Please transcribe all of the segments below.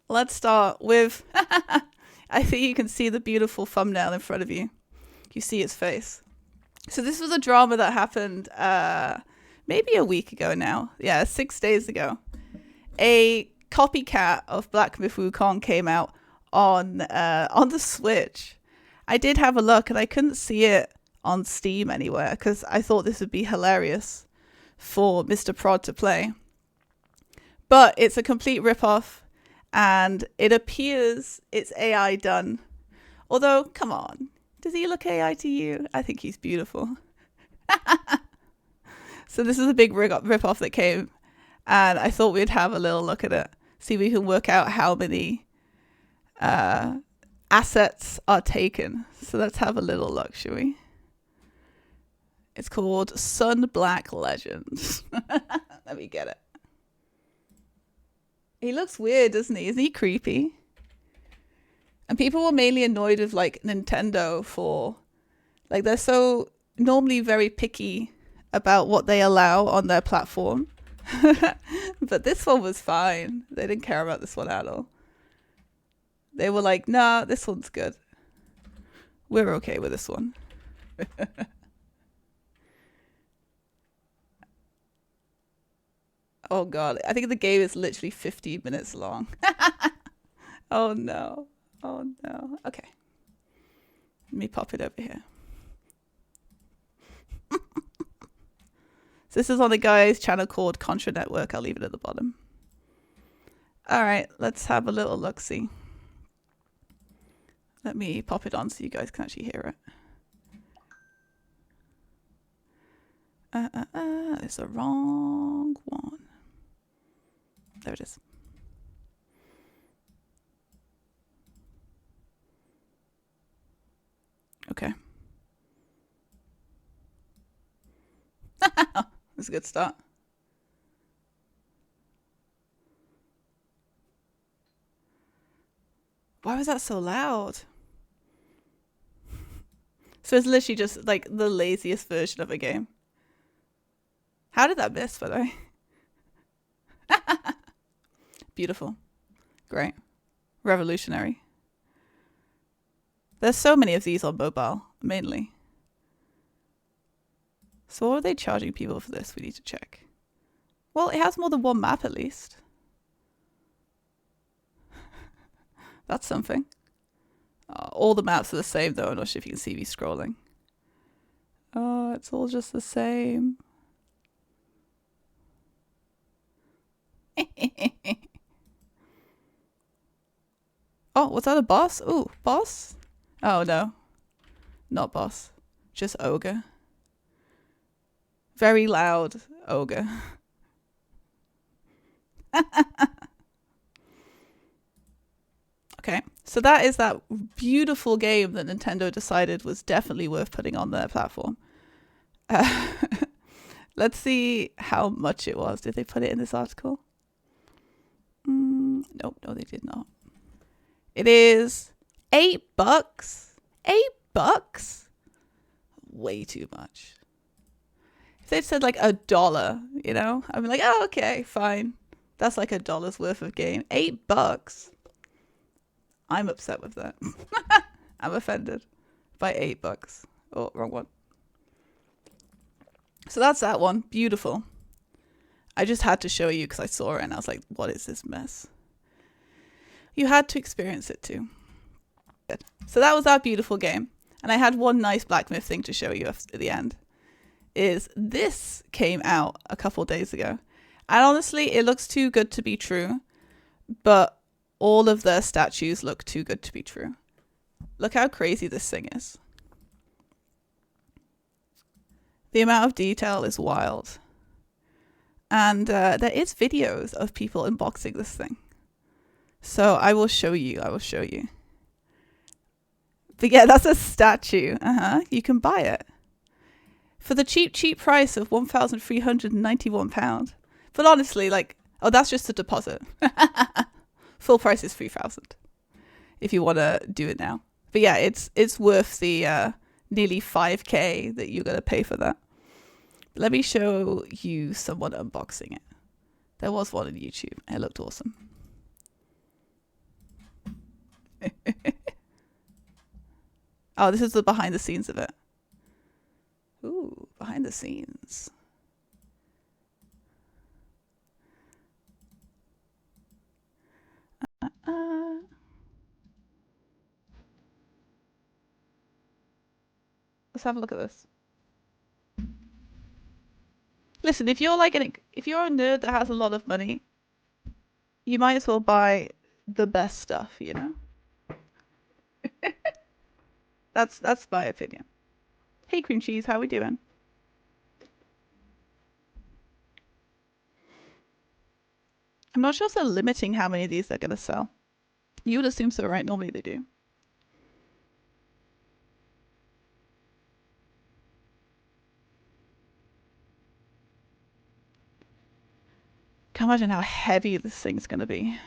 let's start with, I think you can see the beautiful thumbnail in front of you. You see its face. So this was a drama that happened maybe a week ago now. Yeah, 6 days ago. A copycat of Black Myth Wukong came out on the Switch. I did have a look and I couldn't see it on Steam anywhere because I thought this would be hilarious for Mr. Prod to play. But it's a complete ripoff and it appears it's AI done. Although, come on, does he look AI to you? I think he's beautiful. So this is a big ripoff that came and I thought we'd have a little look at it. See if we can work out how many assets are taken. So let's have a little look, shall we? It's called Sun Black Legend. Let me get it. He looks weird, doesn't he? Isn't he creepy? And people were mainly annoyed with like Nintendo for like they're so normally very picky about what they allow on their platform. But this one was fine. They didn't care about this one at all. They were like, nah, this one's good. We're okay with this one. Oh god, I think the game is literally 15 minutes long. Oh no. Oh no. Okay. Let me pop it over here. So this is on the guy's channel called Contra Network. I'll leave it at the bottom. Alright, let's have a little look-see. Let me pop it on so you guys can actually hear it. It's the wrong one. There it is. Okay. That's a good start. Why was that so loud? So it's literally just like the laziest version of a game. How did that miss, by the way? Beautiful. Great. Revolutionary. There's so many of these on mobile, mainly. So what are they charging people for this? We need to check. Well, it has more than one map at least. That's something. All the maps are the same though. I'm not sure if you can see me scrolling. Oh, it's all just the same. Oh, was that a boss? Ooh, boss? Oh no. Not boss. Just ogre. Very loud ogre. Okay, so that is that beautiful game that Nintendo decided was definitely worth putting on their platform. Let's see how much it was. Did they put it in this article? Nope, no, they did not. It is $8. $8? Way too much. If they'd said like $1, you know, I'd be like, oh, okay, fine. That's like $1's worth of game. $8? I'm upset with that. I'm offended by $8. Oh, wrong one. So that's that one. Beautiful. I just had to show you because I saw it and I was like, what is this mess? You had to experience it too. So that was our beautiful game. And I had one nice Black Myth thing to show you at the end. Is this came out a couple days ago. And honestly, it looks too good to be true. But all of their statues look too good to be true. Look how crazy this thing is. The amount of detail is wild. And there is videos of people unboxing this thing. So I will show you. But yeah, that's a statue. You can buy it. For the cheap price of £1,391. But honestly, like, oh, that's just a deposit. Full price is 3,000 if you want to do it now. But yeah, it's worth the nearly 5k that you're going to pay for that. Let me show you someone unboxing it. There was one on YouTube. It looked awesome. Oh, this is the behind the scenes of it. Ooh, behind the scenes. Let's have a look at this. Listen, if you're like if you're a nerd that has a lot of money, you might as well buy the best stuff, you know? That's my opinion. Hey, cream cheese, how we doing? I'm not sure if they're limiting how many of these they're gonna sell. You would assume so, right? Normally they do. Can't imagine how heavy this thing's gonna be.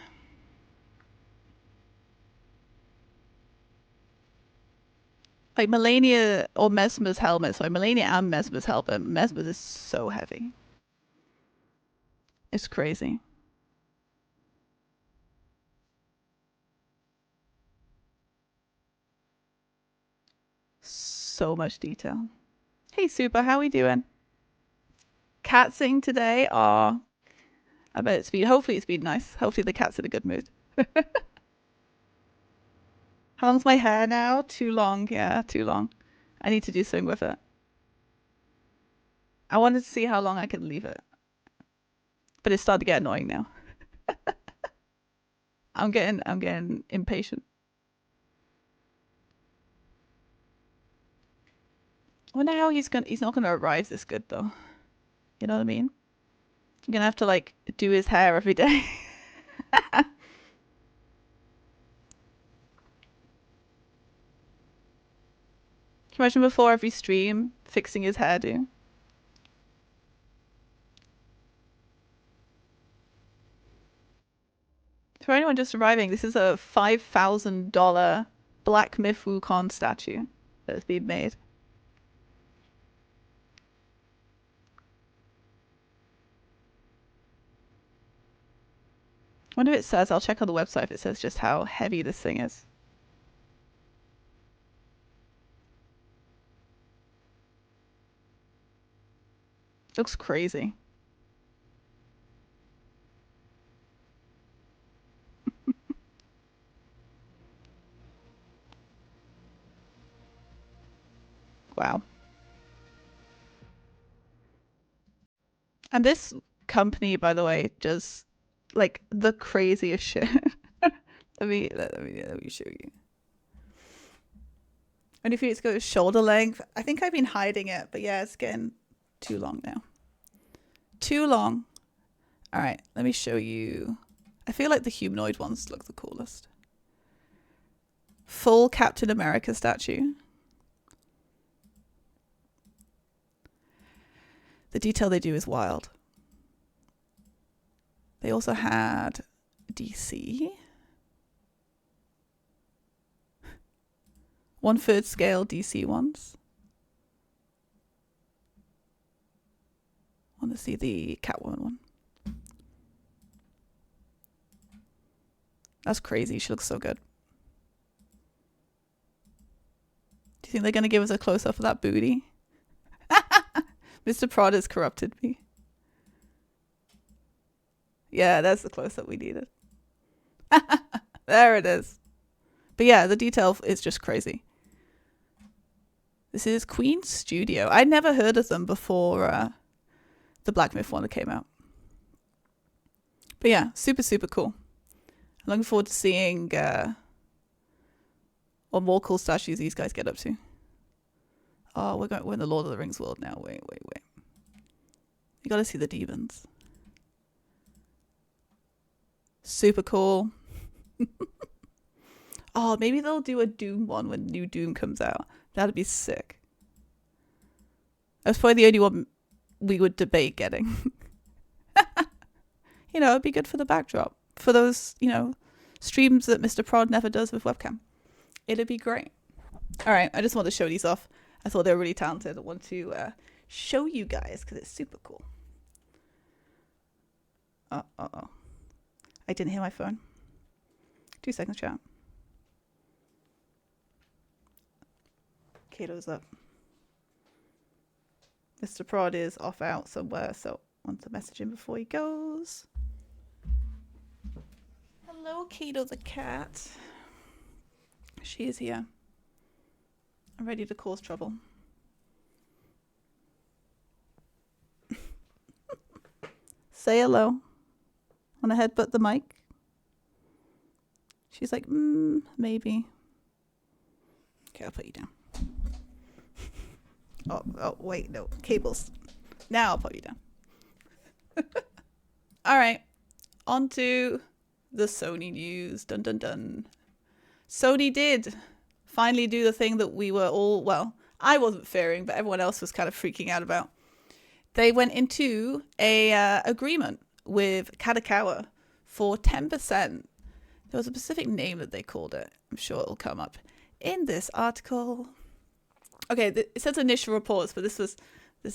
Like Melania or Mesmer's helmet. Sorry, Melania and Mesmer's helmet. Mesmer's is so heavy. It's crazy. So much detail. Hey, Super, how we doing? Cat sing today? Aw. I bet hopefully it's been nice. Hopefully the cat's in a good mood. How long's my hair now? Too long. Yeah, too long. I need to do something with it. I wanted to see how long I could leave it. But it's starting to get annoying now. I'm getting impatient. I wonder how he's not gonna arrive this good though. You know what I mean? I'm gonna have to like do his hair every day. Can you imagine before every stream fixing his hairdo? For anyone just arriving, this is a $5,000 Black Myth Wukong statue that's being made. I wonder if it says, I'll check on the website if it says just how heavy this thing is. Looks crazy. Wow. And this company, by the way, does like the craziest shit. let me show you. And if you just go shoulder length, I think I've been hiding it, but yeah, it's getting too long now. Too long. All right, let me show you. I feel like the humanoid ones look the coolest. Full Captain America statue. The detail they do is wild. They also had DC. 1/3 scale DC ones. Want to see the Catwoman one. That's crazy. She looks so good. Do you think they're going to give us a close-up of that booty? Mr. Prod has corrupted me. Yeah, that's the close-up we needed. There it is. But yeah, the detail is just crazy. This is Queen Studio. I'd never heard of them before the Black Myth one that came out. But yeah, super, super cool. I'm looking forward to seeing what more cool statues these guys get up to. Oh, we're in the Lord of the Rings world now. Wait. You gotta see the demons. Super cool. Oh, maybe they'll do a Doom one when new Doom comes out. That'd be sick. That's probably the only one we would debate getting. You know, it'd be good for the backdrop. For those, you know, streams that Mr. Prod never does with webcam. It'd be great. All right, I just want to show these off. I thought they were really talented. I want to show you guys because it's super cool. Uh-oh. I didn't hear my phone. 2 seconds, chat. Kato's up. Mr. Prod is off out somewhere, so I want to message him before he goes. Hello, Kato the cat. She is here. I'm ready to cause trouble. Say hello. Want to headbutt the mic? She's like, maybe. Okay, I'll put you down. Oh, wait, no. Cables. Now I'll put you down. All right. On to the Sony news. Dun, dun, dun. Sony did finally do the thing that we were all, well, I wasn't fearing, but everyone else was kind of freaking out about. They went into a agreement with Kadokawa for 10%. There was a specific name that they called it. I'm sure it'll come up in this article. Okay, it says initial reports, but this is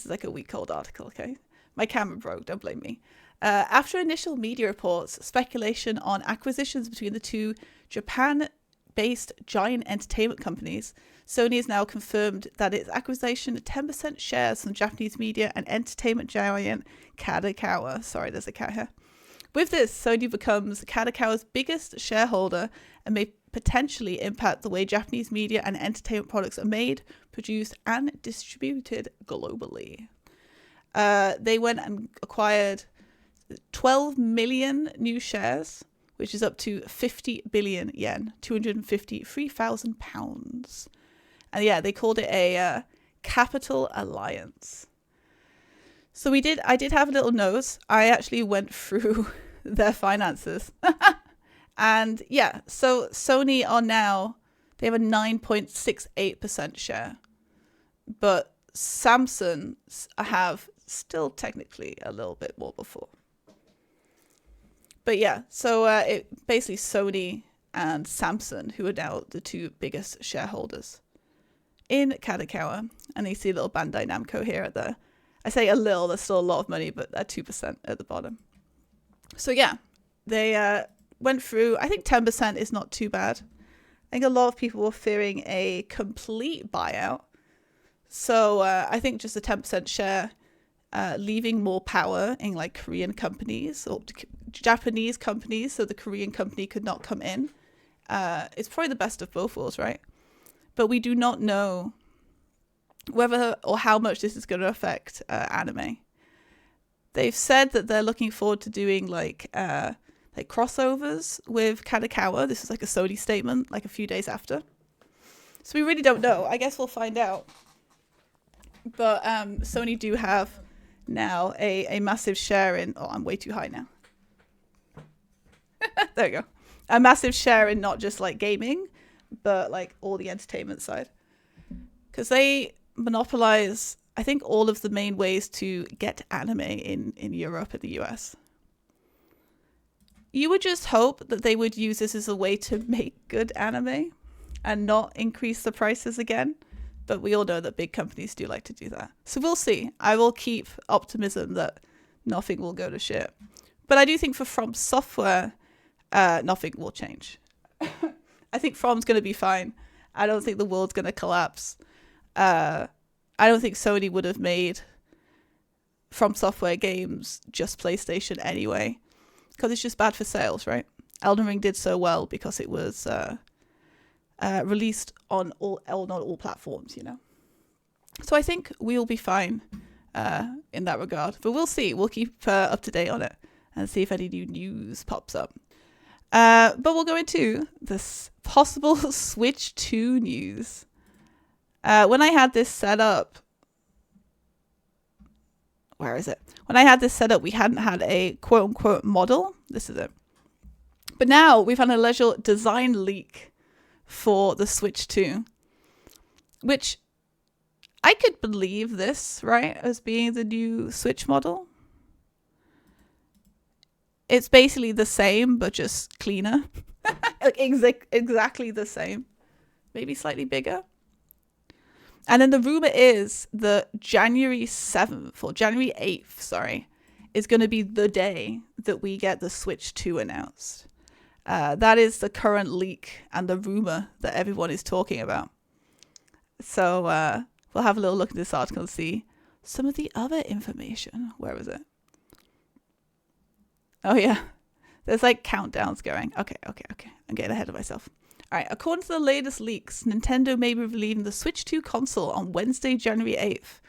like a week-old article, okay? My camera broke, don't blame me. After initial media reports, speculation on acquisitions between the two Japan-based giant entertainment companies, Sony has now confirmed that its acquisition of 10% shares from Japanese media and entertainment giant Kadokawa. Sorry, there's a cat here. With this, Sony becomes Kadokawa's biggest shareholder and may potentially impact the way Japanese media and entertainment products are made, produced, and distributed globally. They went and acquired 12 million new shares, which is up to 50 billion yen, 253,000 pounds. And yeah, they called it a capital alliance. So I did have a little nose. I actually went through their finances. And yeah, so Sony are now, they have a 9.68% share. But Samsung have still technically a little bit more before. But yeah, so it basically Sony and Samsung, who are now the two biggest shareholders in Kadokawa. And you see a little Bandai Namco here at the, I say a little, there's still a lot of money, but at 2% at the bottom. So yeah, they went through, I think 10% is not too bad. I think a lot of people were fearing a complete buyout. So I think just a 10% share, leaving more power in like Korean companies or Japanese companies, so the Korean company could not come in. It's probably the best of both worlds, right? But we do not know whether or how much this is going to affect anime. They've said that they're looking forward to doing like crossovers with Kadokawa. This is like a Sony statement, like a few days after. So we really don't know. I guess we'll find out. But Sony do have now a massive share in... Oh, I'm way too high now. There we go. A massive share in not just like gaming, but like all the entertainment side. Because they monopolize, I think, all of the main ways to get anime in Europe and the US. You would just hope that they would use this as a way to make good anime and not increase the prices again. But we all know that big companies do like to do that. So we'll see. I will keep optimism that nothing will go to shit. But I do think for From Software, nothing will change. I think From's going to be fine. I don't think the world's going to collapse. I don't think Sony would have made From Software games just PlayStation anyway. Because it's just bad for sales, right? Elden Ring did so well because it was... released on not all platforms, you know. So I think we'll be fine in that regard. But we'll see. We'll keep up to date on it and see if any new news pops up. But we'll go into this possible Switch 2 news. When I had this set up... Where is it? When I had this set up, we hadn't had a quote-unquote model. This is it. But now we've had a leisure design leak for the Switch 2, which I could believe this, right, as being the new Switch model. It's basically the same, but just cleaner. Like exactly the same. Maybe slightly bigger. And then the rumor is that January 7th, or January 8th, sorry, is going to be the day that we get the Switch 2 announced. That is the current leak and the rumor that everyone is talking about. So we'll have a little look at this article and see some of the other information. Where was it? Oh, yeah. There's like countdowns going. Okay. I'm getting ahead of myself. All right. According to the latest leaks, Nintendo may be releasing the Switch 2 console on Wednesday, January 8th.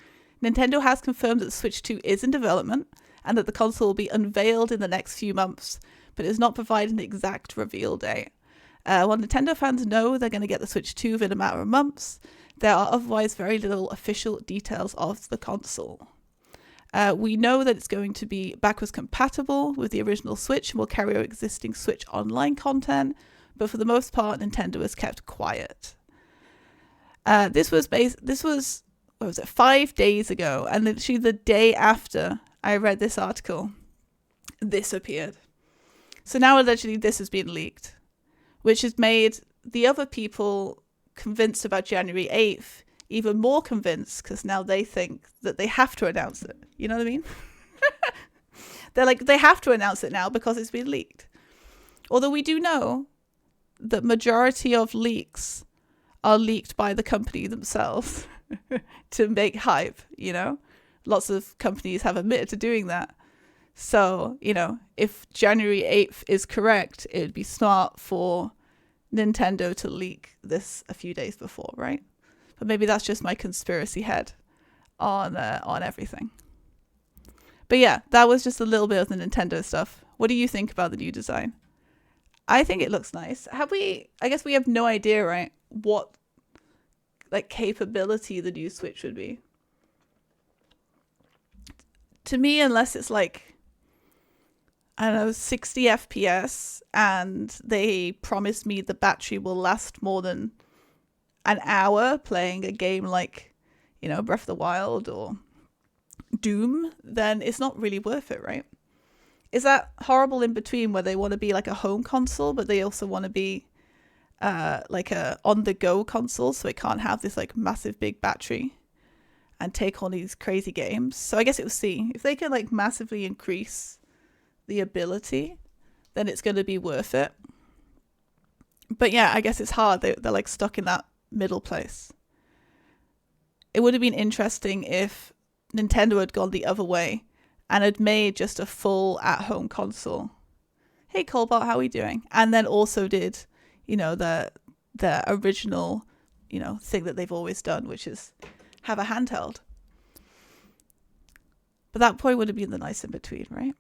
Nintendo has confirmed that the Switch 2 is in development and that the console will be unveiled in the next few months, but is not providing the exact reveal date. While Nintendo fans know they're going to get the Switch 2 within a matter of months, there are otherwise very little official details of the console. We know that it's going to be backwards compatible with the original Switch and will carry over existing Switch Online content, but for the most part, Nintendo has kept quiet. This was what was it, 5 days ago, and literally the day after I read this article, this appeared. So now allegedly this has been leaked, which has made the other people convinced about January 8th even more convinced, because now they think that they have to announce it. You know what I mean? They're like, they have to announce it now because it's been leaked. Although we do know that majority of leaks are leaked by the company themselves to make hype, you know? Lots of companies have admitted to doing that. So, you know, if January 8th is correct, it would be smart for Nintendo to leak this a few days before, right? But maybe that's just my conspiracy head on everything. But yeah, that was just a little bit of the Nintendo stuff. What do you think about the new design? I think it looks nice. I guess we have no idea, right, what like capability the new Switch would be. To me, unless it's like, I don't know, 60 FPS and they promise me the battery will last more than an hour playing a game like, you know, Breath of the Wild or Doom, then it's not really worth it, right? Is that horrible in between where they want to be like a home console, but they also want to be like a on-the-go console, so it can't have this like massive big battery and take on these crazy games? So I guess it will see. If they can like massively increase the ability, then it's going to be worth it. But yeah, I guess it's hard. They're like stuck in that middle place. It would have been interesting if Nintendo had gone the other way and had made just a full at-home console. Hey Colbot, how are we doing? And then also did, you know, the original, you know, thing that they've always done, which is have a handheld. But that point would have been the nice in between, right?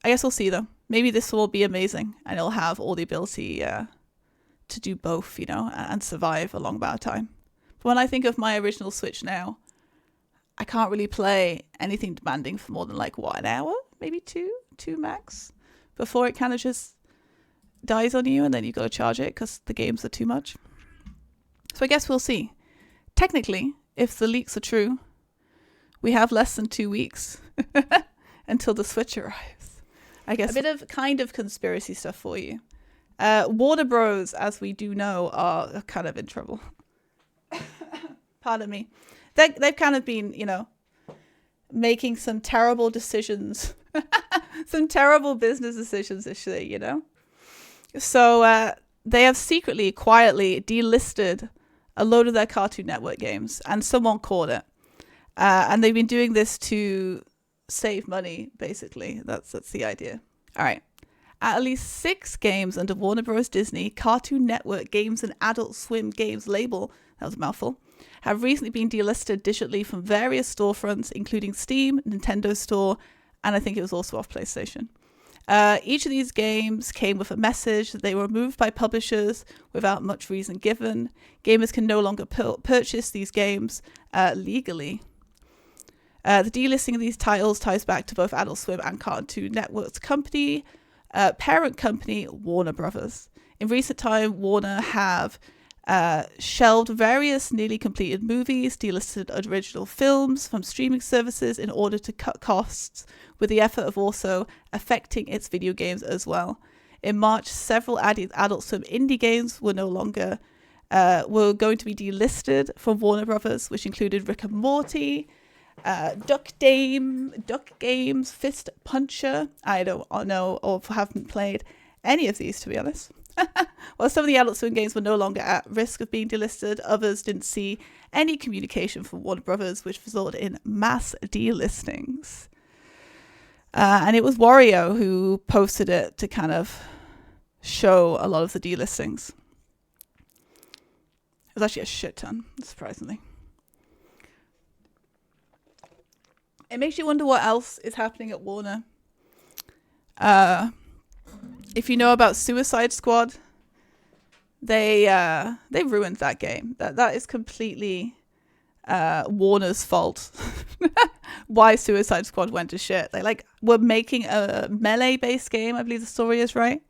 I guess we'll see though. Maybe this will be amazing and it'll have all the ability to do both, you know, and survive a long amount of time. But when I think of my original Switch now, I can't really play anything demanding for more than like, what, an hour? Maybe two max? Before it kind of just dies on you and then you got to charge it because the games are too much. So I guess we'll see. Technically, if the leaks are true, we have less than 2 weeks until the Switch arrives. I guess a bit of kind of conspiracy stuff for you. Warner Bros, as we do know, are kind of in trouble. Pardon me. They've kind of been, you know, making some terrible decisions, some terrible business decisions this year, you know. So they have secretly, quietly delisted a load of their Cartoon Network games, and someone caught it. And they've been doing this to save money, basically. That's the idea. All right. At least 6 games under Warner Bros. Disney, Cartoon Network Games, and Adult Swim Games label, that was a mouthful, have recently been delisted digitally from various storefronts, including Steam, Nintendo Store, and I think it was also off PlayStation. Each of these games came with a message that they were removed by publishers without much reason given. Gamers can no longer purchase these games legally. The delisting of these titles ties back to both Adult Swim and Cartoon Network's parent company, Warner Brothers. In recent time, Warner have shelved various nearly completed movies, delisted original films from streaming services in order to cut costs, with the effort of also affecting its video games as well. In March, several Adult Swim indie games were going to be delisted from Warner Brothers, which included Rick and Morty, Duck Games, Fist Puncher. I don't know or haven't played any of these, to be honest. While some of the Adult Swim games were no longer at risk of being delisted, others didn't see any communication from Warner Brothers, which resulted in mass delistings. And it was Wario who posted it to kind of show a lot of the delistings. It was actually a shit ton, surprisingly. It makes you wonder what else is happening at Warner. If you know about Suicide Squad, they ruined that game. That is completely Warner's fault. Why Suicide Squad went to shit. They were making a melee-based game, I believe the story is right.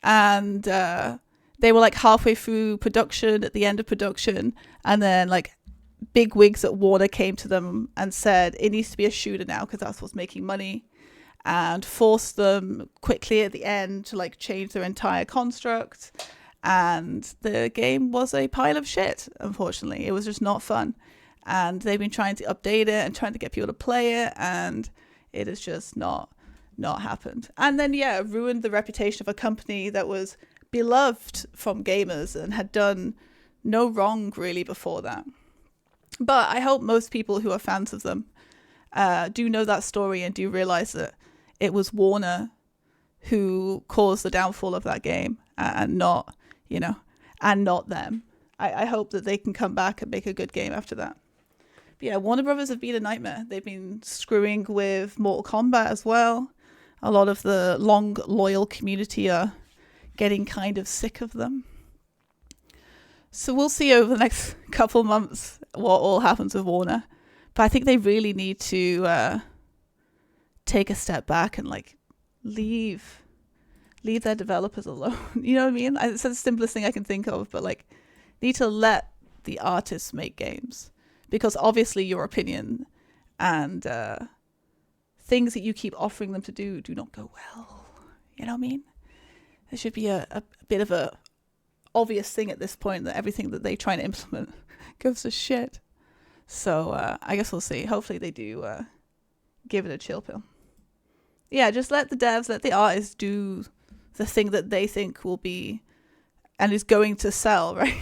And they were halfway through production, at the end of production, and then big wigs at Warner came to them and said it needs to be a shooter now because that's what's making money, and forced them quickly at the end to change their entire construct. And the game was a pile of shit, unfortunately. It was just not fun. And they've been trying to update it and trying to get people to play it, and it has just not happened. And then, ruined the reputation of a company that was beloved from gamers and had done no wrong, really, before that. But I hope most people who are fans of them do know that story and do realize that it was Warner who caused the downfall of that game, and not them. I hope that they can come back and make a good game after that. But yeah, Warner Brothers have been a nightmare. They've been screwing with Mortal Kombat as well. A lot of the long, loyal community are getting kind of sick of them. So we'll see over the next couple months what all happens with Warner. But I think they really need to take a step back and leave their developers alone. You know what I mean? It's the simplest thing I can think of, but need to let the artists make games, because obviously your opinion and things that you keep offering them to do not go well. You know what I mean? There should be a bit of a obvious thing at this point that everything that they try to implement goes to shit. So I guess we'll see. Hopefully they do give it a chill pill. Yeah, just let the devs, let the artists do the thing that they think will be and is going to sell, right?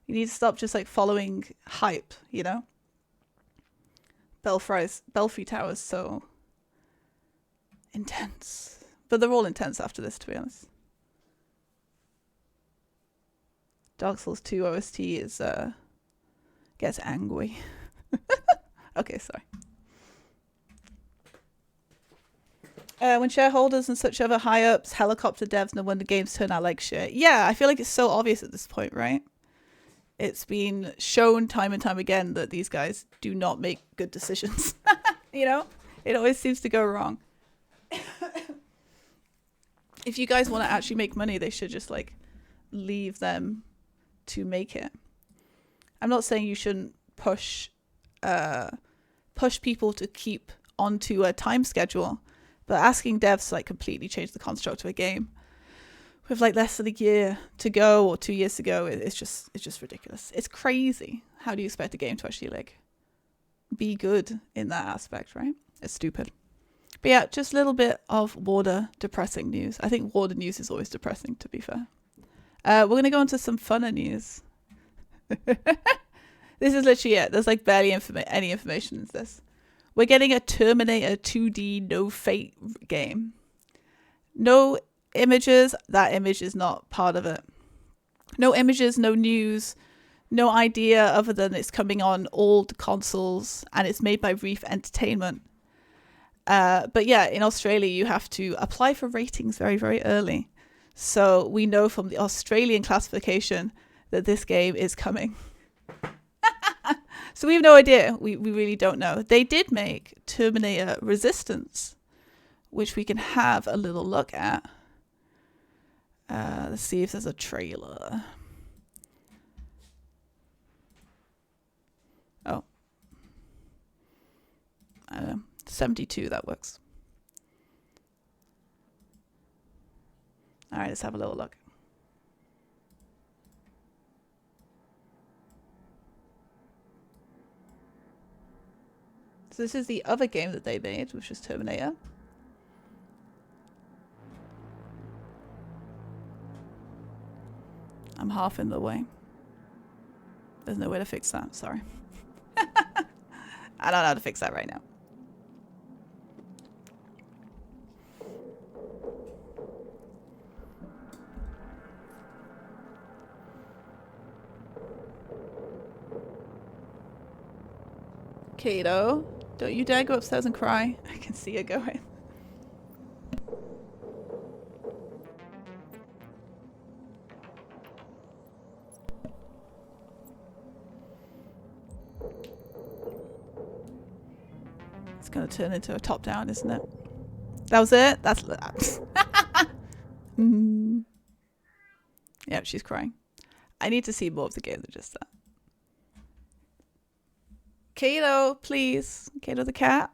You need to stop just following hype, you know? Belfry Tower's so intense. But they're all intense after this, to be honest. Dark Souls 2 OST is gets angry. Okay, sorry. When shareholders and such other high-ups helicopter devs know when the games turn out like shit. Yeah, I feel like it's so obvious at this point, right? It's been shown time and time again that these guys do not make good decisions. You know? It always seems to go wrong. If you guys want to actually make money, they should just leave them to make it. I'm not saying you shouldn't push people to keep onto a time schedule, but asking devs to completely change the construct of a game with less than a year to go or 2 years to go, it's just ridiculous. It's crazy. How do you expect a game to actually be good in that aspect, right? It's stupid. But yeah, just a little bit of Warner depressing news. I think Warner news is always depressing, to be fair. We're going to go into some funner news. This is literally it. There's barely any information in this. We're getting a Terminator 2D No Fate game. No images. That image is not part of it. No images, no news, no idea other than it's coming on old consoles and it's made by Reef Entertainment. But yeah, in Australia, you have to apply for ratings very, very early. So we know from the Australian classification that this game is coming. So we have no idea. We really don't know. They did make Terminator Resistance, which we can have a little look at. Let's see if there's a trailer. Oh. I don't know. 72, that works. All right, let's have a little look. So this is the other game that they made, which is Terminator. I'm half in the way. There's no way to fix that. Sorry. I don't know how to fix that right now. Kato, don't you dare go upstairs and cry. I can see her going. It's gonna turn into a top down, isn't it? That was it? That's Yep, she's crying. I need to see more of the game than just that. Kato, please. Kato the cat.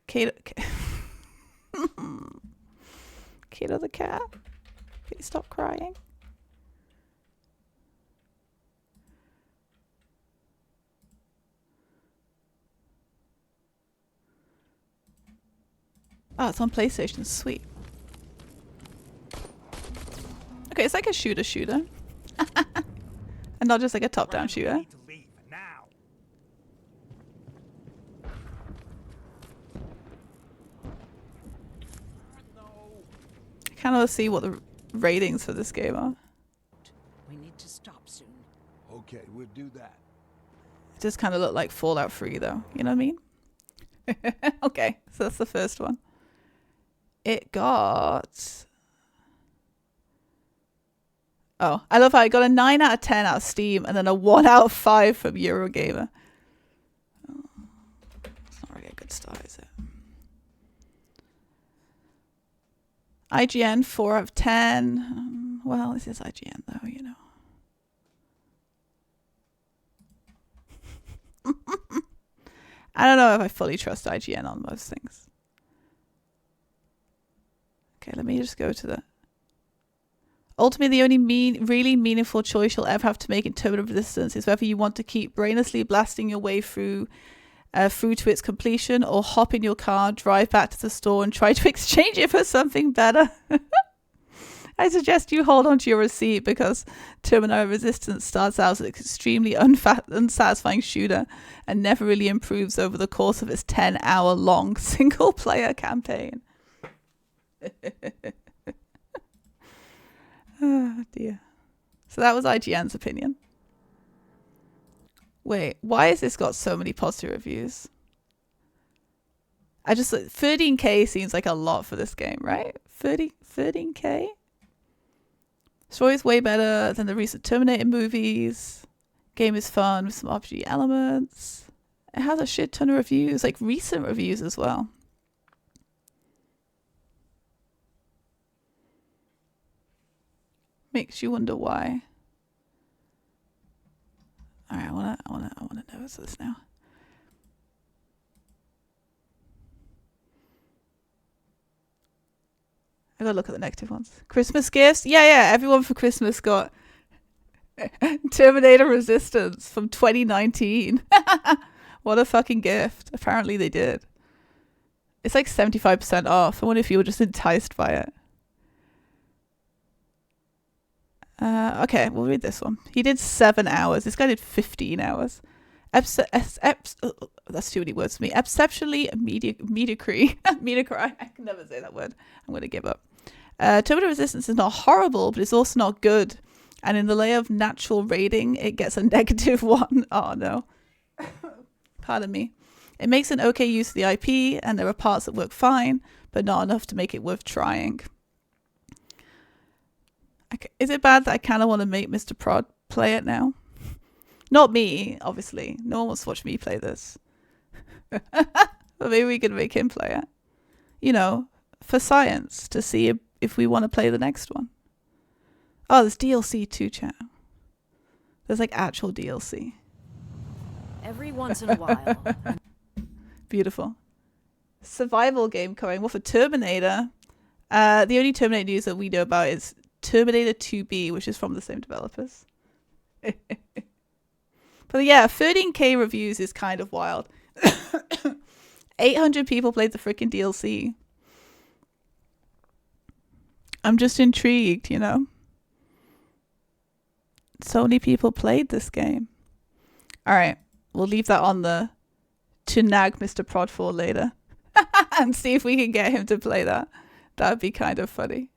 Kato. Kato the cat. Please stop crying. Oh, it's on PlayStation. Sweet. Okay, it's like a shooter. And not just like a top-down shooter. I kind of see what the ratings for this game are. We need to stop soon. Okay, we'll do that. It just kind of looked like Fallout 3 though. You know what I mean? Okay, so that's the first one. It got... Oh, I love how I got a 9 out of 10 out of Steam and then a 1 out of 5 from Eurogamer. Oh, it's not really a good start, is it? IGN 4 out of 10. Well, this is IGN though, you know. I don't know if I fully trust IGN on most things. Okay, let me just go to the... Ultimately, the only really meaningful choice you'll ever have to make in terms of resistance is whether you want to keep brainlessly blasting your way through to its completion, or hop in your car, drive back to the store, and try to exchange it for something better. I suggest you hold on to your receipt because Terminator Resistance starts out as an extremely unsatisfying shooter and never really improves over the course of its 10-hour-long single-player campaign. Oh dear. So that was IGN's opinion. Wait, why has this got so many positive reviews? 13k seems like a lot for this game, right? 13k? Story's way better than the recent Terminator movies. Game is fun with some RPG elements. It has a shit ton of reviews, like recent reviews as well. Makes you wonder why. All right, I wanna know this now. I gotta look at the negative ones. Christmas gifts? Yeah. Everyone for Christmas got Terminator Resistance from 2019. What a fucking gift. Apparently they did. It's like 75% off. I wonder if you were just enticed by it. Okay, we'll read this one. He did 7 hours. This guy did 15 hours. That's too many words for me. Exceptionally mediocre. Mediocre. I can never say that word. I'm going to give up. Terminator Resistance is not horrible, but it's also not good. And in the layer of natural rating, it gets a -1. Oh, no. Pardon me. It makes an okay use of the IP, and there are parts that work fine, but not enough to make it worth trying. Is it bad that I kind of want to make Mr. Prod play it now? Not me, obviously. No one wants to watch me play this. But maybe we could make him play it. You know, for science, to see if we want to play the next one. Oh, there's DLC too, chat. There's like actual DLC. Every once in a while. Beautiful. Survival game coming. Well, for Terminator, the only Terminator news that we know about is Terminator 2B, which is from the same developers. But yeah, 13k reviews is kind of wild. 800 people played the freaking DLC. I'm just intrigued, you know. so many people played this game. All right, we'll leave that on the to nag Mr. Prod for later and see if we can get him to play that. That would be kind of funny.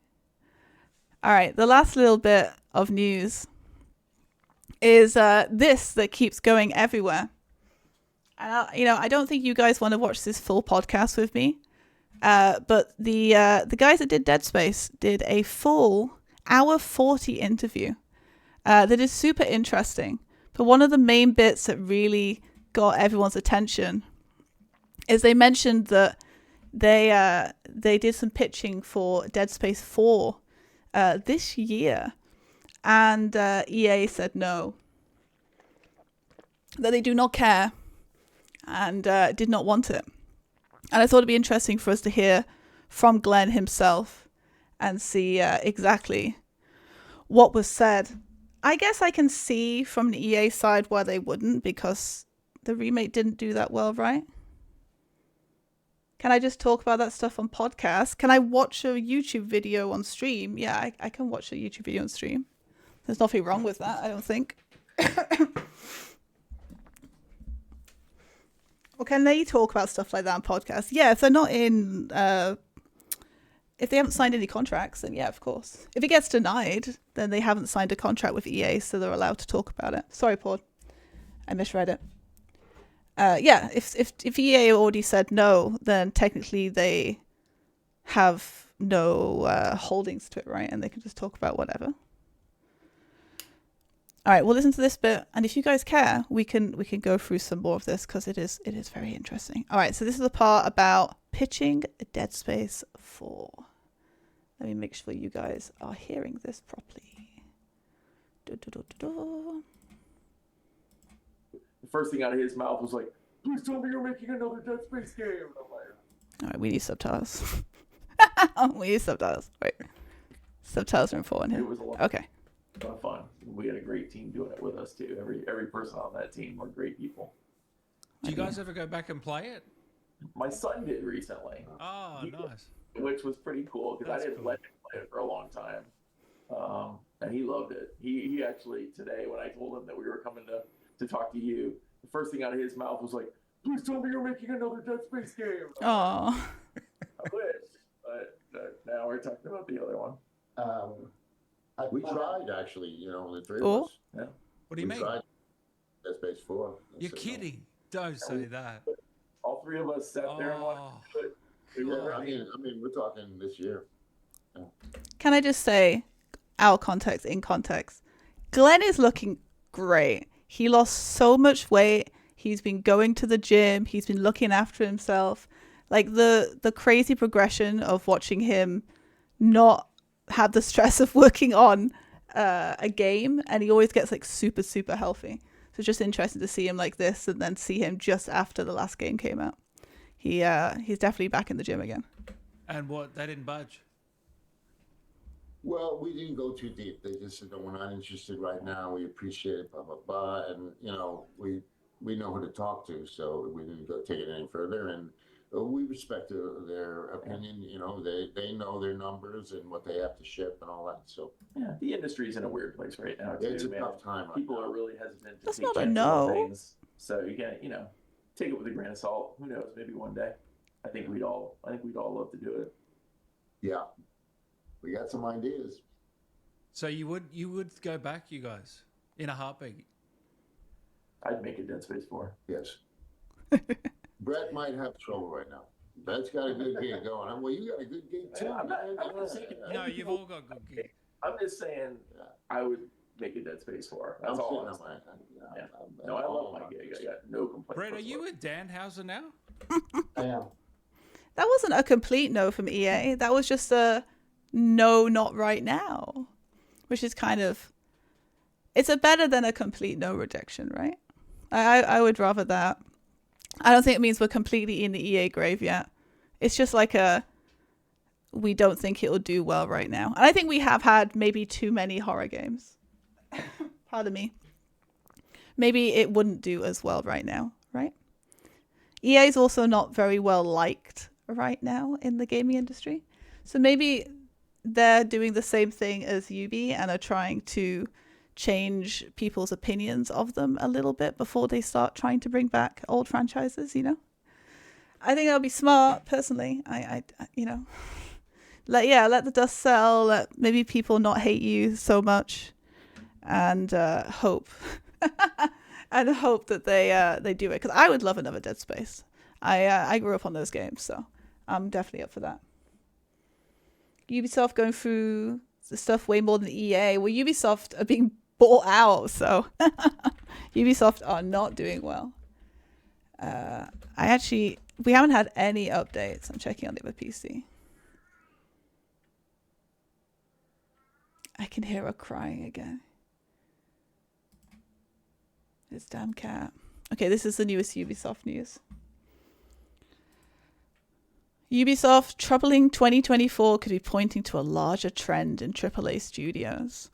All right, the last little bit of news is this that keeps going everywhere. And I don't think you guys want to watch this full podcast with me, but the guys that did Dead Space did a full hour 40 interview that is super interesting. But one of the main bits that really got everyone's attention is they mentioned that they did some pitching for Dead Space 4 this year, and EA said no, that they do not care and did not want it. And I thought it'd be interesting for us to hear from Glenn himself and see exactly what was said. I guess I can see from the EA side why they wouldn't, because the remake didn't do that well, right? Can I just talk about that stuff on podcast? Can I watch a YouTube video on stream? Yeah, I can watch a YouTube video on stream. There's nothing wrong with that, I don't think. Or can they talk about stuff like that on podcast? Yeah, if they're not in... if they haven't signed any contracts, then yeah, of course. If it gets denied, then they haven't signed a contract with EA, so they're allowed to talk about it. Sorry, Paul. I misread it. Yeah, if EA already said no, then technically they have no holdings to it, right? And they can just talk about whatever. All right, we'll listen to this bit, and if you guys care, we can go through some more of this because it is very interesting. All right, so this is the part about pitching Dead Space 4. Let me make sure you guys are hearing this properly. The first thing out of his mouth was like, "Please tell me you're making another Dead Space game." And I'm like, all right, we need subtitles. We need subtitles. Right. Subtitles are important here. it was a lot of fun. We had a great team doing it with us too. Every person on that team were great people. Do you guys ever go back and play it? My son did recently. Oh, nice. Which was pretty cool because I That's didn't cool. let him play it for a long time. And he loved it. He actually, today, when I told him that we were coming to talk to you, the first thing out of his mouth was like, "Please tell me you're making another Dead Space game." Oh. I wish, but now we're talking about the other one. We tried actually, the three Oh. of us. Yeah. What do you mean? Tried Dead Space 4. You're kidding. Don't say that. All three of us sat there and wanted to do it. We Yeah, were I ready. mean, we're talking this year. Can I just say, out context, in context, Glenn is looking great. He lost so much weight. He's been going to the gym. He's been looking after himself. Like the crazy progression of watching him not have the stress of working on a game, and he always gets like super, super healthy. So it's just interesting to see him like this and then see him just after the last game came out. He's definitely back in the gym again. And what? They didn't budge. Well, we didn't go too deep. They just said that we're not interested right now. We appreciate it, blah blah blah, and we know who to talk to, so we didn't go take it any further. And we respect their opinion. They know their numbers and what they have to ship and all that. So Yeah, the industry's in a weird place right now too. it's a man. tough time. Right People now. are really hesitant to That's take not a chances no. on things. So you can't, take it with a grain of salt. Who knows? Maybe one day. I think we'd all love to do it. Yeah, we got some ideas. So you would go back, you guys, in a heartbeat. I'd make a Dead Space 4. Yes. Brett might have trouble right now. Brett's got a good gig going. Well, you got a good gig too. I'm not man. saying- No, you've all got good gigs. I'm just saying, Yeah. I would make a Dead Space 4. That's I'm all. sitting I'm on saying. my. Yeah. No, I love my gig. I got no complaints. Brett, are you whatsoever. with Danhauser now? I am. That wasn't a complete no from EA. That was just a no, not right now, which is kind of, it's a better than a complete no rejection, right? I would rather that. I don't think it means we're completely in the EA grave yet. It's just like we don't think it'll do well right now. And I think we have had maybe too many horror games. Pardon me. Maybe it wouldn't do as well right now, right? EA is also not very well liked right now in the gaming industry. So maybe they're doing the same thing as Ubi and are trying to change people's opinions of them a little bit before they start trying to bring back old franchises, you know? I think that'll be smart, personally. I you know, let the dust settle, let maybe people not hate you so much, and hope and hope that they do it, because I would love another Dead Space. I grew up on those games, so I'm definitely up for that. Ubisoft going through the stuff way more than EA. Well, Ubisoft are being bought out, so Ubisoft are not doing well. We haven't had any updates. I'm checking on the other PC. I can hear her crying again. This damn cat. Okay, this is the newest Ubisoft news. Ubisoft troubling 2024 could be pointing to a larger trend in AAA studios.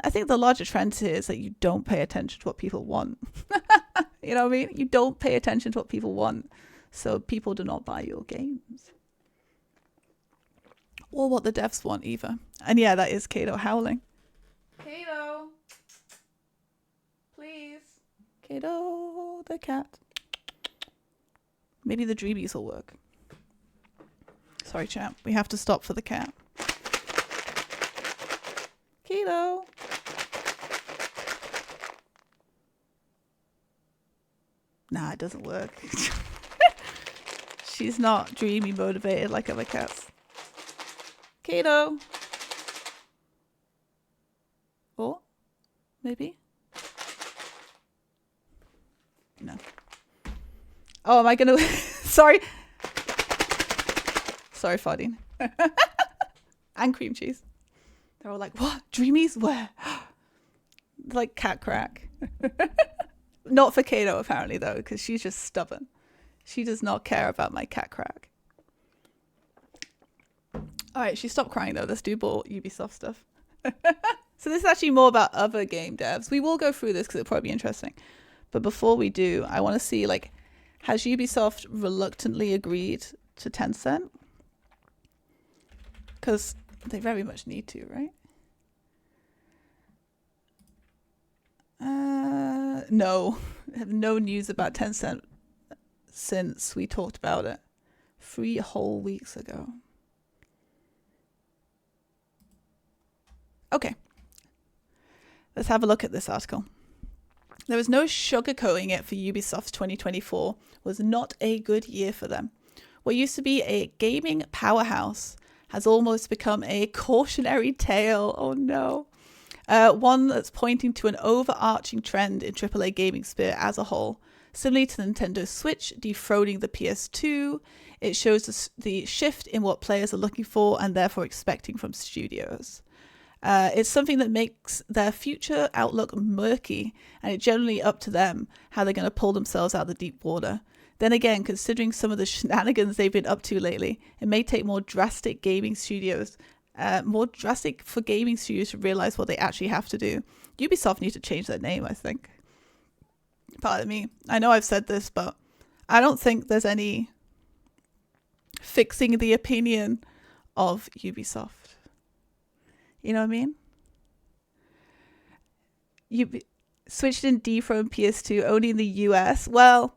I think the larger trend here is that you don't pay attention to what people want. You know what I mean? You don't pay attention to what people want, so people do not buy your games. Or what the devs want, either. And yeah, that is Kato howling. Kato! Please. Kato, the cat. Maybe the dreamies will work. Sorry, chat. We have to stop for the cat. Kato! Nah, it doesn't work. She's not dreamy motivated like other cats. Kato! Or maybe? No. Oh, am I gonna... Sorry. Sorry, Fardine. And cream cheese. They're all like, what? Dreamies? Where? Like cat crack. Not for Kato, apparently, though, because she's just stubborn. She does not care about my cat crack. Alright, she stopped crying, though. Let's do more Ubisoft stuff. So this is actually more about other game devs. We will go through this because it'll probably be interesting. But before we do, I want to see, like, has Ubisoft reluctantly agreed to Tencent? Because they very much need to, right? No. I have no news about Tencent since we talked about it 3 whole weeks ago. Okay. Let's have a look at this article. There was no sugarcoating it for Ubisoft. 2024 was not a good year for them. What used to be a gaming powerhouse has almost become a cautionary tale. Oh no. One that's pointing to an overarching trend in AAA gaming sphere as a whole. Similarly to the Nintendo Switch dethroning the PS2, it shows the shift in what players are looking for and therefore expecting from studios. It's something that makes their future outlook murky, and it's generally up to them how they're going to pull themselves out of the deep water. Then again, considering some of the shenanigans they've been up to lately, it may take more drastic for gaming studios to realize what they actually have to do. Ubisoft need to change their name, I think. Pardon me. I know I've said this, but I don't think there's any fixing the opinion of Ubisoft. You know what I mean? Switch didn't dethrone PS2 only in the US. Well,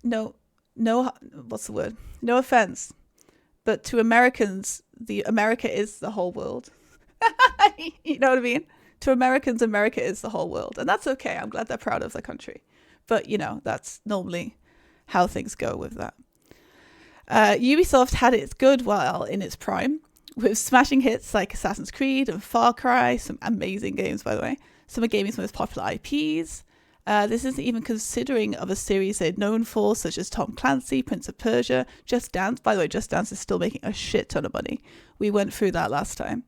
what's the word? No offense, but to Americans, America is the whole world. You know what I mean? To Americans, America is the whole world, and that's okay. I'm glad they're proud of their country, but you know that's normally how things go with that. Ubisoft had its good while in its prime, with smashing hits like Assassin's Creed and Far Cry, some amazing games, by the way, some of gaming's most popular IPs. This isn't even considering other series they're known for, such as Tom Clancy, Prince of Persia, Just Dance. By the way, Just Dance is still making a shit ton of money. We went through that last time.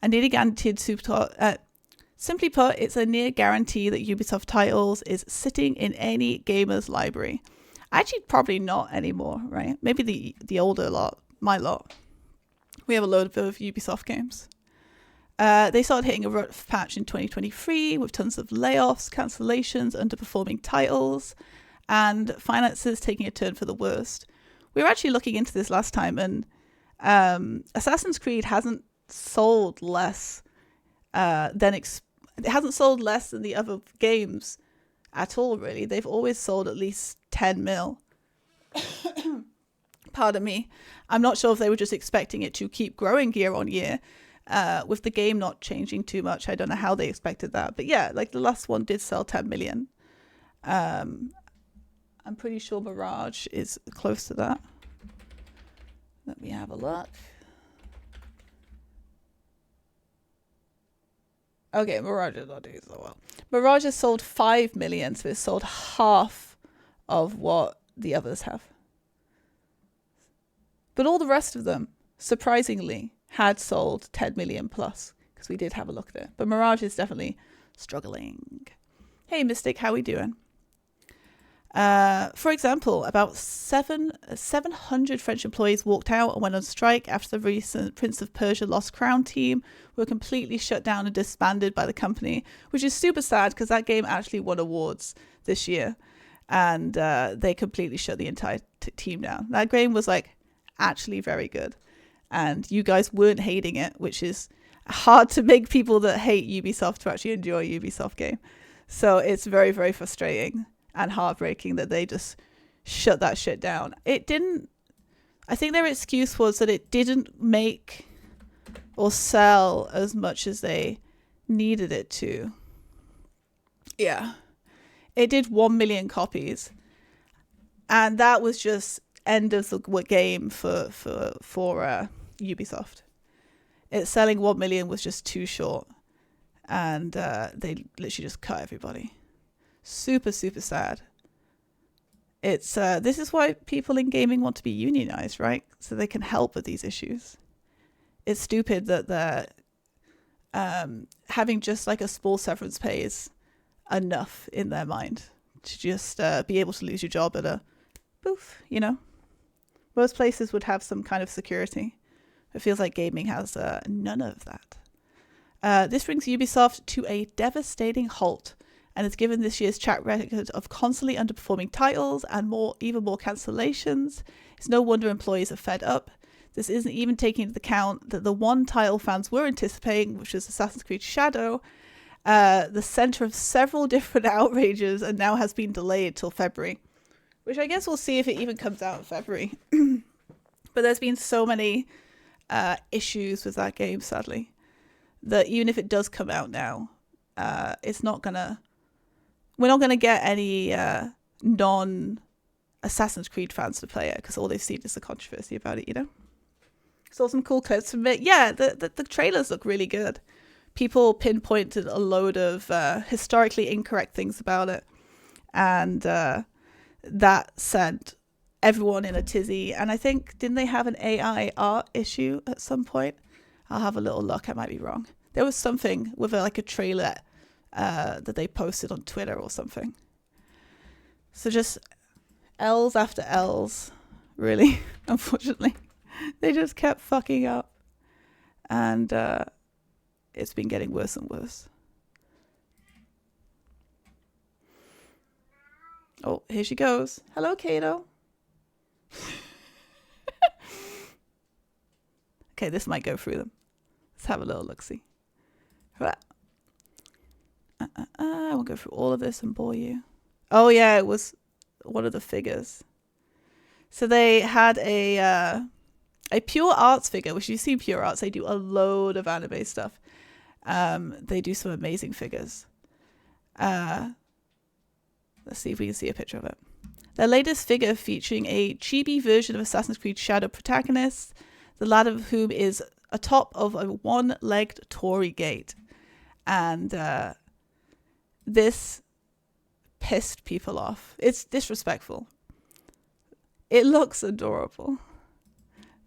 And nearly guaranteed simply put, it's a near guarantee that Ubisoft titles is sitting in any gamer's library. Actually, probably not anymore, right? Maybe the older lot, my lot. We have a load of Ubisoft games. They started hitting a rough patch in 2023 with tons of layoffs, cancellations, underperforming titles, and finances taking a turn for the worst. We were actually looking into this last time, and Assassin's Creed hasn't sold less then it hasn't sold less than the other games at all, really. They've always sold at least 10 mil. Pardon me. I'm not sure if they were just expecting it to keep growing year on year. With the game not changing too much, I don't know how they expected that. But yeah, like the last one did sell 10 million. I'm pretty sure Mirage is close to that. Let me have a look. Okay, Mirage is not doing so well. Mirage has sold 5 million, so it's sold half of what the others have. But all the rest of them, surprisingly, had sold 10 million plus, because we did have a look there. But Mirage is definitely struggling. Hey, Mystic, how we doing? For example, about 700 French employees walked out and went on strike after the recent Prince of Persia Lost Crown team were completely shut down and disbanded by the company, which is super sad because that game actually won awards this year, and they completely shut the entire team down. That game was like actually very good, and you guys weren't hating it, which is hard to make people that hate Ubisoft to actually enjoy a Ubisoft game. So it's very, very frustrating and heartbreaking that they just shut that shit down. It didn't, I think their excuse was that it didn't make or sell as much as they needed it to. Yeah. It did 1 million copies. And that was just end of the game for Ubisoft. It's selling 1 million was just too short. And they literally just cut everybody. Super, super sad. It's this is why people in gaming want to be unionized, right? So they can help with these issues. It's stupid that they're having just like a small severance pay is enough in their mind to just be able to lose your job at a poof, you know? Most places would have some kind of security. It feels like gaming has none of that. This brings Ubisoft to a devastating halt and has given this year's track record of constantly underperforming titles and even more cancellations. It's no wonder employees are fed up. This isn't even taking into account that the one title fans were anticipating, which was Assassin's Creed Shadow, the center of several different outrages, and now has been delayed till February, which I guess we'll see if it even comes out in February. But there's been so many issues with that game, sadly, that even if it does come out now, we're not gonna get any non-Assassin's Creed fans to play it because all they've seen is the controversy about it, you know? Saw some cool clips from it. Yeah, the trailers look really good. People pinpointed a load of historically incorrect things about it, and that sent everyone in a tizzy. And I think, didn't they have an AI art issue at some point? I'll have a little look. I might be wrong. There was something with a trailer that they posted on Twitter or something. So just L's after L's, really, unfortunately. They just kept fucking up. And it's been getting worse and worse. Oh, here she goes. Hello, Kato. Okay, this might go through them. Let's have a little look-see. I won't go through all of this and bore you. Oh yeah, it was one of the figures. So they had a Pure Arts figure, which you see Pure Arts, they do a load of anime stuff. They do some amazing figures. Let's see if we can see a picture of it. Their latest figure featuring a chibi version of Assassin's Creed Shadow protagonist, the latter of whom is atop of a one-legged Torii gate. And this pissed people off. It's disrespectful. It looks adorable.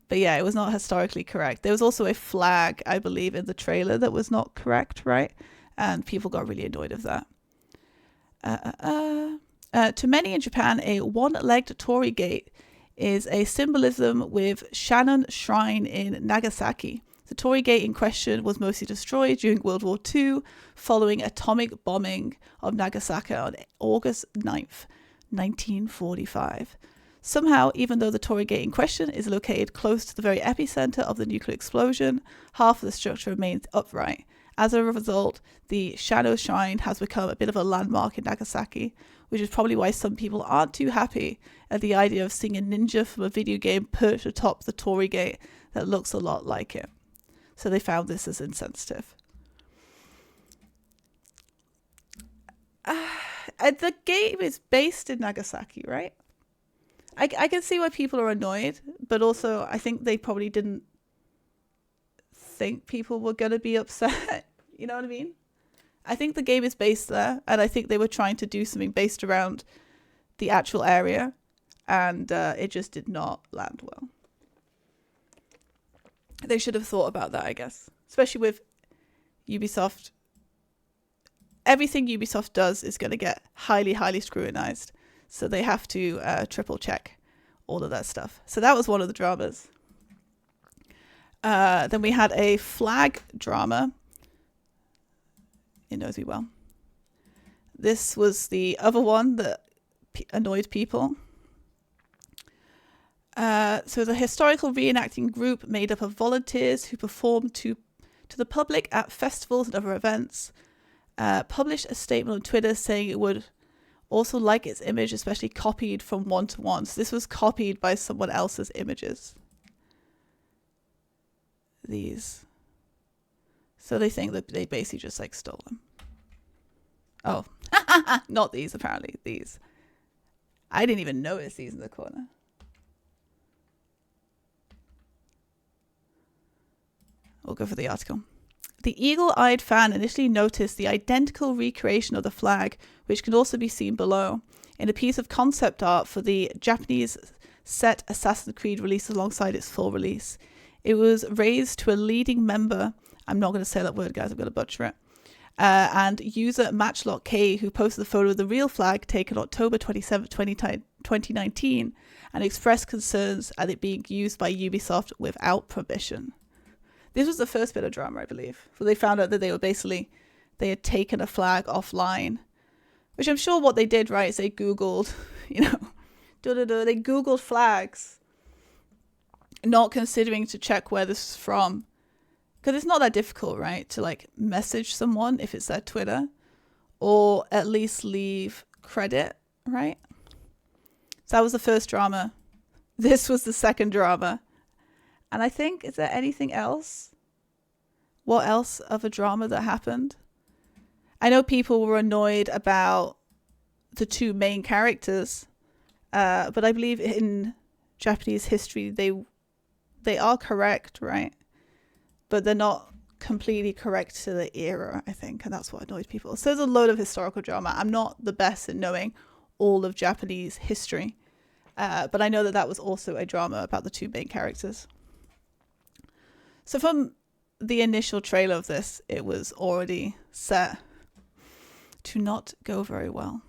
But yeah, it was not historically correct. There was also a flag, I believe, in the trailer that was not correct, right? And people got really annoyed of that. To many in Japan, a one-legged Torii gate is a symbolism with Shannon Shrine in Nagasaki. The Torii gate in question was mostly destroyed during World War II following atomic bombing of Nagasaki on August 9th, 1945. Somehow, even though the Torii gate in question is located close to the very epicenter of the nuclear explosion, half of the structure remains upright, As a result, the Shadow Shrine has become a bit of a landmark in Nagasaki, which is probably why some people aren't too happy at the idea of seeing a ninja from a video game perched atop the Torii Gate that looks a lot like it. So they found this as insensitive. The game is based in Nagasaki, right? I can see why people are annoyed, but also I think they probably didn't think people were going to be upset. You know what I mean? I think the game is based there, and I think they were trying to do something based around the actual area, and it just did not land well. They should have thought about that, I guess. Especially with Ubisoft. Everything Ubisoft does is going to get highly, highly scrutinized. So they have to triple check all of that stuff. So that was one of the dramas. Then we had a flag drama. It knows me well. This was the other one that annoyed people. So the historical reenacting group made up of volunteers who performed to the public at festivals and other events, published a statement on Twitter saying it would also like its image, especially copied from one-to-one. So this was copied by someone else's images. These. So they think that they basically just like stole them. Oh, not these apparently, these. I didn't even notice these in the corner. We'll go for the article. The eagle-eyed fan initially noticed the identical recreation of the flag, which can also be seen below, in a piece of concept art for the Japanese set Assassin's Creed released alongside its full release. It was raised to a leading member, I'm not going to say that word, guys, I'm going to butcher it, and user Matchlock K, who posted the photo of the real flag taken October 27, 2019, and expressed concerns at it being used by Ubisoft without permission. This was the first bit of drama, I believe. So they found out that they had taken a flag offline, which I'm sure what they did, right, is they Googled, they Googled flags, not considering to check where this is from. Because it's not that difficult, right, to like message someone if it's their Twitter, or at least leave credit, right? So that was the first drama. This was the second drama. And I think, is there anything else? What else of a drama that happened? I know people were annoyed about the two main characters, but I believe in Japanese history they are correct, right? But they're not completely correct to the era, I think, and that's what annoys people. So there's a load of historical drama. I'm not the best in knowing all of Japanese history, but I know that was also a drama about the two main characters. So from the initial trailer of this, it was already set to not go very well.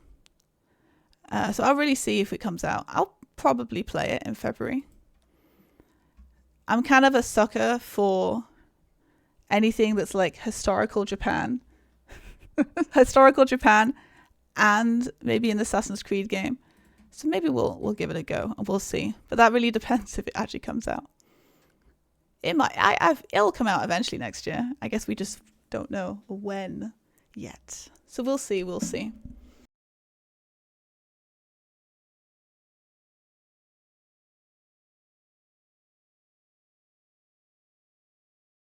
So I'll really see if it comes out. I'll probably play it in February. I'm kind of a sucker for anything that's like historical Japan. Historical Japan and maybe an Assassin's Creed game. So maybe we'll give it a go and we'll see. But that really depends if it actually comes out. It might. It'll come out eventually next year. I guess we just don't know when yet. So we'll see.